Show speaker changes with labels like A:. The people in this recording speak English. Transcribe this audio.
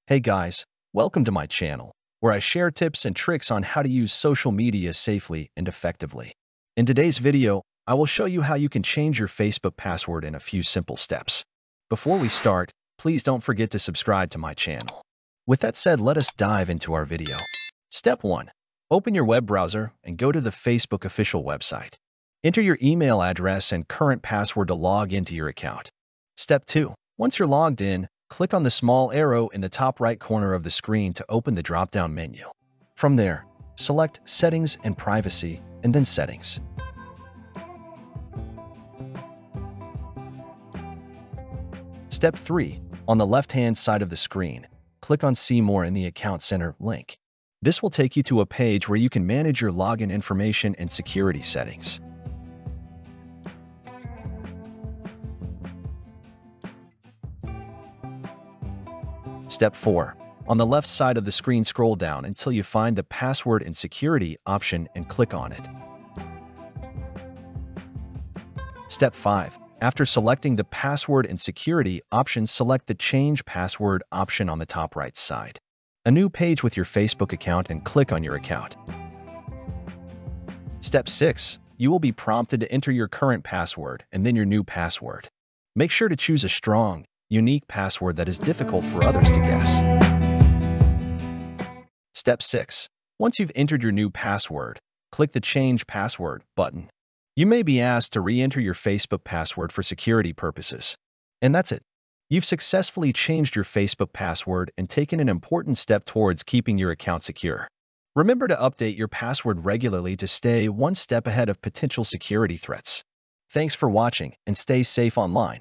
A: Hey guys, welcome to my channel, where I share tips and tricks on how to use social media safely and effectively. In today's video, I will show you how you can change your Facebook password in a few simple steps. Before we start, please don't forget to subscribe to my channel. With that said, let us dive into our video. Step 1. Open your web browser and go to the Facebook official website. Enter your email address and current password to log into your account. Step 2. Once you're logged in, click on the small arrow in the top right corner of the screen to open the drop-down menu. From there, select Settings and Privacy, and then Settings. Step 3. On the left-hand side of the screen, click on See More in the Account Center link. This will take you to a page where you can manage your login information and security settings. Step 4. On the left side of the screen, scroll down until you find the Password and Security option and click on it. Step 5. After selecting the Password and Security option, select the Change Password option on the top right side. A new page with your Facebook account and click on your account. Step 6. You will be prompted to enter your current password and then your new password. Make sure to choose a strong, unique password that is difficult for others to guess. Step 6. Once you've entered your new password, click the Change Password button. You may be asked to re-enter your Facebook password for security purposes. And that's it. You've successfully changed your Facebook password and taken an important step towards keeping your account secure. Remember to update your password regularly to stay one step ahead of potential security threats. Thanks for watching and stay safe online.